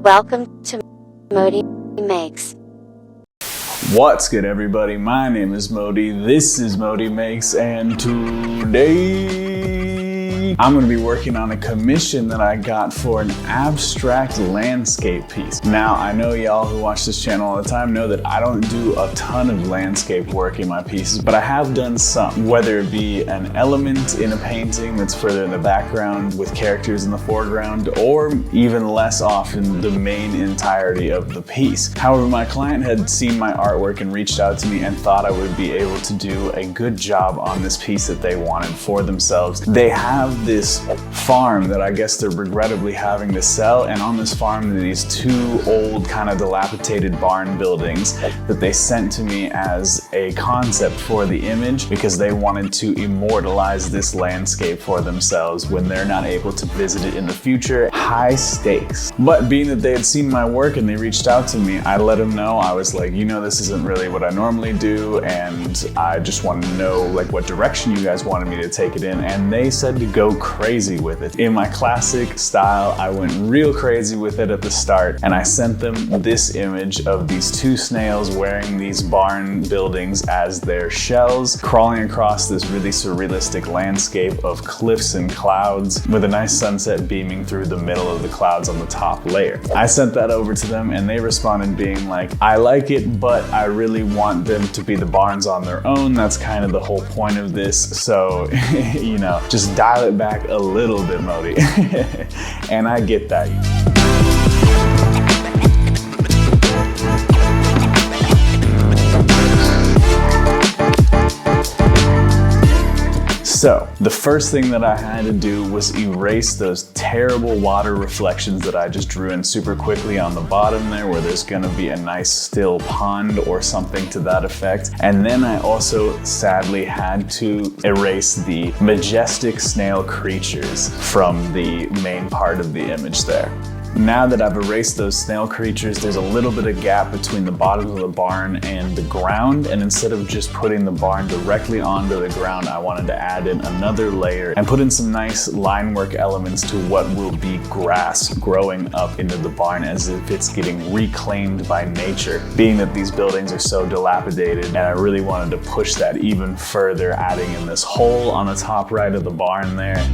Welcome to ModiMakes. What's good, everybody? My name is Modi, this is ModiMakes, and today I'm going to be working on a commission that I got for an abstract landscape piece. Now, I know y'all who watch this channel all the time know that I don't do a ton of landscape work in my pieces, but I have done some, whether it be an element in a painting that's further in the background with characters in the foreground, or even less often the main entirety of the piece. However, my client had seen my artwork and reached out to me and thought I would be able to do a good job on this piece that they wanted for themselves. They have this farm that I guess they're regrettably having to sell, and on this farm there are these two old kind of dilapidated barn buildings that they sent to me as a concept for the image because they wanted to immortalize this landscape for themselves when they're not able to visit it in the future. High stakes. But being that they had seen my work and they reached out to me, I let them know. I was like, you know, this isn't really what I normally do, and I just want to know like what direction you guys wanted me to take it in, and they said to go crazy with it. In my classic style, I went real crazy with it at the start, and I sent them this image of these two snails wearing these barn buildings as their shells, crawling across this really surrealistic landscape of cliffs and clouds with a nice sunset beaming through the middle of the clouds on the top layer. I sent that over to them and they responded being like, I like it, but I really want them to be the barns on their own. That's kind of the whole point of this. So, you know, just dial it back a little bit, Modi. And I get that. So, the first thing that I had to do was erase those terrible water reflections that I just drew in super quickly on the bottom there, where there's gonna be a nice still pond or something to that effect. And then I also sadly had to erase the majestic snail creatures from the main part of the image there. Now that I've erased those snail creatures, there's a little bit of gap between the bottom of the barn and the ground, and instead of just putting the barn directly onto the ground, I wanted to add in another layer and put in some nice line work elements to what will be grass growing up into the barn as if it's getting reclaimed by nature. Being that these buildings are so dilapidated, and I really wanted to push that even further, adding in this hole on the top right of the barn there.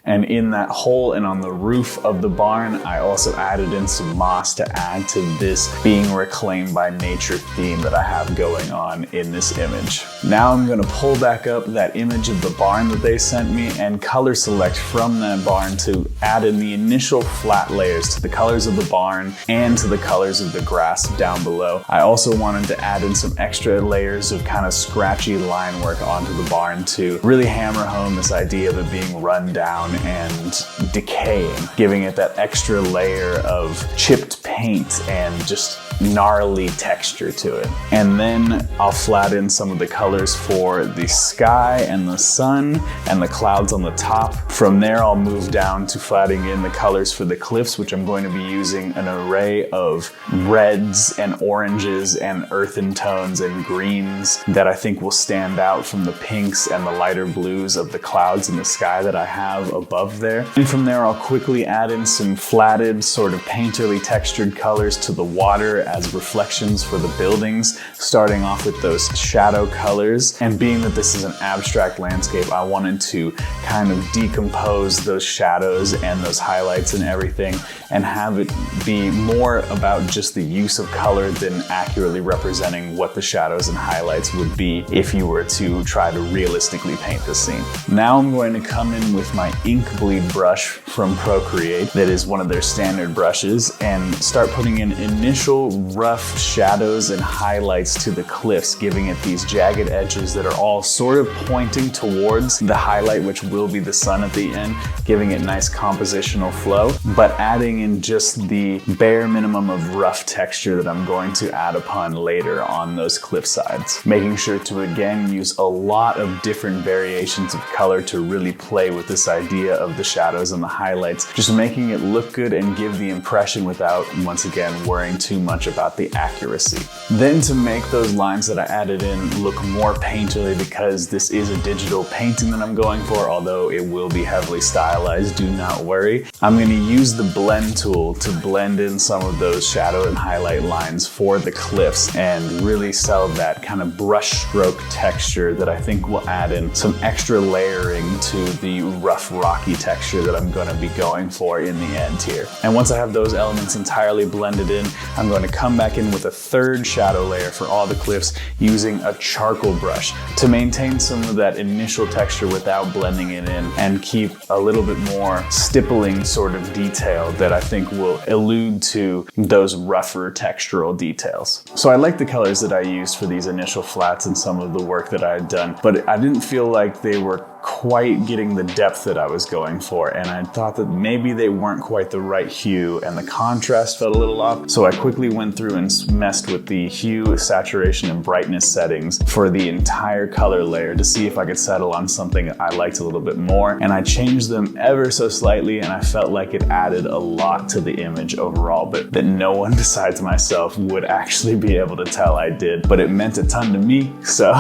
And in that hole and on the roof of the barn, I also added in some moss to add to this being reclaimed by nature theme that I have going on in this image. Now I'm gonna pull back up that image of the barn that they sent me and color select from that barn to add in the initial flat layers to the colors of the barn and to the colors of the grass down below. I also wanted to add in some extra layers of kind of scratchy line work onto the barn to really hammer home this idea of it being run down and decaying, giving it that extra layer of chipped paint and just gnarly texture to it. And then I'll flat in some of the colors for the sky and the sun and the clouds on the top. From there, I'll move down to flatting in the colors for the cliffs, which I'm going to be using an array of reds and oranges and earthen tones and greens that I think will stand out from the pinks and the lighter blues of the clouds in the sky that I have above there. And from there, I'll quickly add in some flatted, sort of painterly textured colors to the water as reflections for the buildings, starting off with those shadow colors. And being that this is an abstract landscape, I wanted to kind of decompose those shadows and those highlights and everything and have it be more about just the use of color than accurately representing what the shadows and highlights would be if you were to try to realistically paint the scene. Now I'm going to come in with my ink bleed brush from Procreate, that is one of their standard brushes, and start putting in initial rough shadows and highlights to the cliffs, giving it these jagged edges that are all sort of pointing towards the highlight, which will be the sun at the end, giving it nice compositional flow, but adding in just the bare minimum of rough texture that I'm going to add upon later on those cliff sides. Making sure to again use a lot of different variations of color to really play with this idea of the shadows and the highlights, just making it look good and give the impression without, once again, worrying too much much about the accuracy. Then to make those lines that I added in look more painterly, because this is a digital painting that I'm going for, although it will be heavily stylized, do not worry. I'm going to use the blend tool to blend in some of those shadow and highlight lines for the cliffs and really sell that kind of brush stroke texture that I think will add in some extra layering to the rough rocky texture that I'm going to be going for in the end here. And once I have those elements entirely blended in, I'm going to come back in with a third shadow layer for all the cliffs using a charcoal brush to maintain some of that initial texture without blending it in and keep a little bit more stippling sort of detail that I think will allude to those rougher textural details. So I like the colors that I used for these initial flats and some of the work that I had done, but I didn't feel like they were quite getting the depth that I was going for, and I thought that maybe they weren't quite the right hue and the contrast felt a little off. So I quickly went through and messed with the hue, saturation, and brightness settings for the entire color layer to see if I could settle on something I liked a little bit more, and I changed them ever so slightly, and I felt like it added a lot to the image overall, but that no one besides myself would actually be able to tell I did, but it meant a ton to me, so.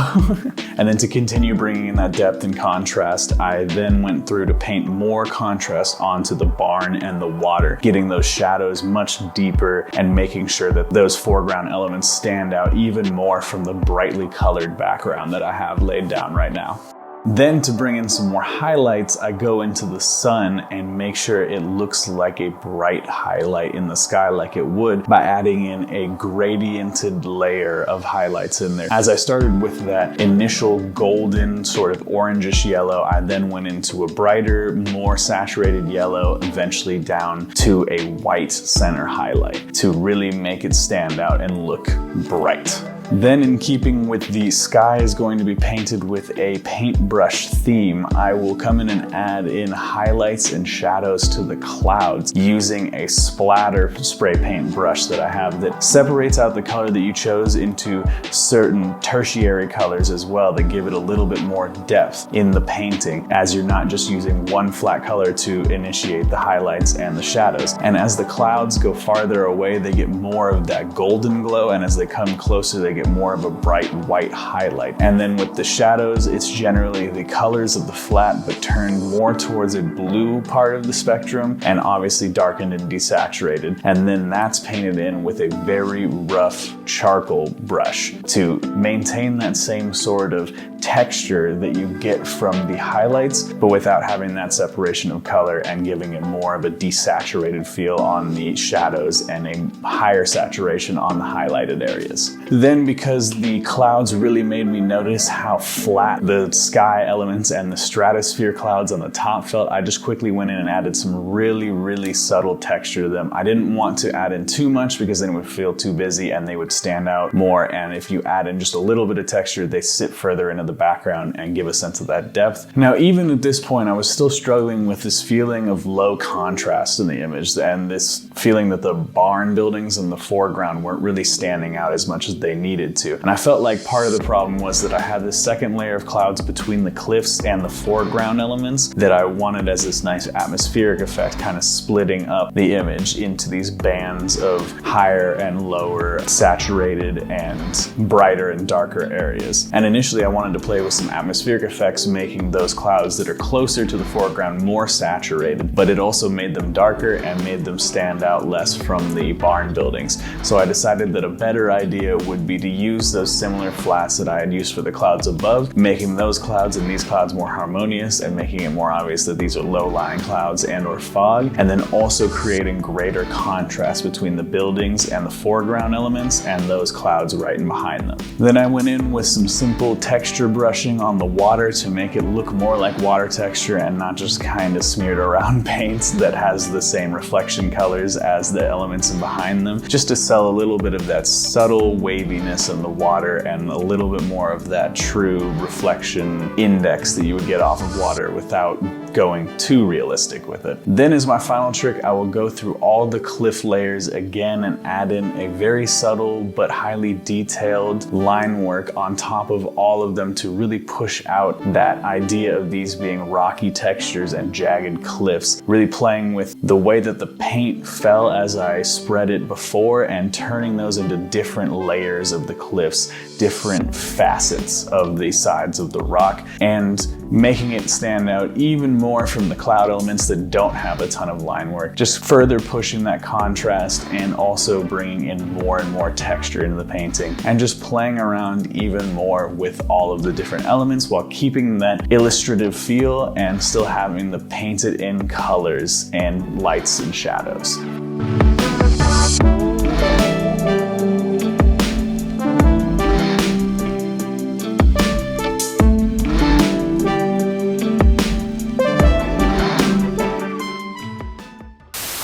And then to continue bringing in that depth and contrast, I then went through to paint more contrast onto the barn and the water, getting those shadows much deeper and making sure that those foreground elements stand out even more from the brightly colored background that I have laid down right now. Then to bring in some more highlights, I go into the sun and make sure it looks like a bright highlight in the sky like it would by adding in a gradiented layer of highlights in there. As I started with that initial golden sort of orangish yellow, I then went into a brighter, more saturated yellow, eventually down to a white center highlight to really make it stand out and look bright. Then, in keeping with the sky is going to be painted with a paintbrush theme, I will come in and add in highlights and shadows to the clouds using a splatter spray paint brush that I have that separates out the color that you chose into certain tertiary colors as well that give it a little bit more depth in the painting, as you're not just using one flat color to initiate the highlights and the shadows. And as the clouds go farther away, they get more of that golden glow, and as they come closer, they get more of a bright white highlight. And then with the shadows, it's generally the colors of the flat but turned more towards a blue part of the spectrum and obviously darkened and desaturated. And then that's painted in with a very rough charcoal brush to maintain that same sort of texture that you get from the highlights, but without having that separation of color and giving it more of a desaturated feel on the shadows and a higher saturation on the highlighted areas. Then, because the clouds really made me notice how flat the sky elements and the stratosphere clouds on the top felt, I just quickly went in and added some really subtle texture to them. I didn't want to add in too much because then it would feel too busy and they would stand out more, and if you add in just a little bit of texture, they sit further into the background and give a sense of that depth. Now, even at this point, I was still struggling with this feeling of low contrast in the image and this feeling that the barn buildings in the foreground weren't really standing out as much as they needed to. And I felt like part of the problem was that I had this second layer of clouds between the cliffs and the foreground elements that I wanted as this nice atmospheric effect, kind of splitting up the image into these bands of higher and lower saturated and brighter and darker areas. And initially I wanted to play with some atmospheric effects, making those clouds that are closer to the foreground more saturated, but it also made them darker and made them stand out less from the barn buildings. So I decided that a better idea would be to use those similar flats that I had used for the clouds above, making those clouds and these clouds more harmonious and making it more obvious that these are low-lying clouds and or fog, and then also creating greater contrast between the buildings and the foreground elements and those clouds right in behind them. Then I went in with some simple texture brushing on the water to make it look more like water texture and not just kind of smeared around paint that has the same reflection colors as the elements in behind them, just to sell a little bit of that subtle waviness in the water and a little bit more of that true reflection index that you would get off of water without going too realistic with it. Then as my final trick, I will go through all the cliff layers again and add in a very subtle but highly detailed line work on top of all of them to really push out that idea of these being rocky textures and jagged cliffs, really playing with the way that the paint fell as I spread it before and turning those into different layers of the cliffs, different facets of the sides of the rock, and making it stand out even more from the cloud elements that don't have a ton of line work, just further pushing that contrast and also bringing in more and more texture into the painting, and just playing around even more with all of the different elements while keeping that illustrative feel and still having the painted in colors and lights and shadows.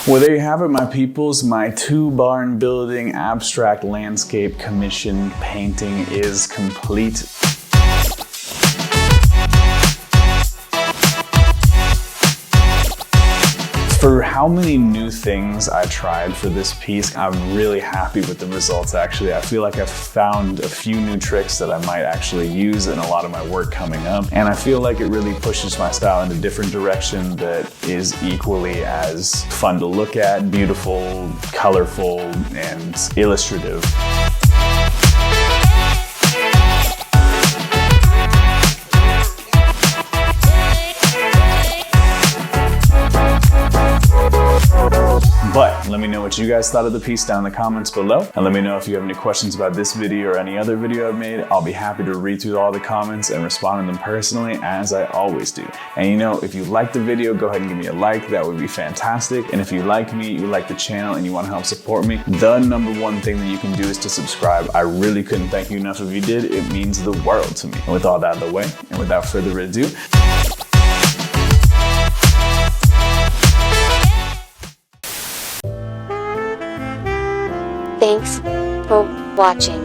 Well, there you have it, my peoples. My 2-barn building abstract landscape commission painting is complete. For how many new things I tried for this piece, I'm really happy with the results actually. I feel like I've found a few new tricks that I might actually use in a lot of my work coming up, and I feel like it really pushes my style in a different direction that is equally as fun to look at, beautiful, colorful, and illustrative. But let me know what you guys thought of the piece down in the comments below. And let me know if you have any questions about this video or any other video I've made. I'll be happy to read through all the comments and respond to them personally, as I always do. And you know, if you like the video, go ahead and give me a like. That would be fantastic. And if you like me, you like the channel, and you want to help support me, the #1 thing that you can do is to subscribe. I really couldn't thank you enough if you did. It means the world to me. And with all that out of the way, and without further ado, Thanks for watching.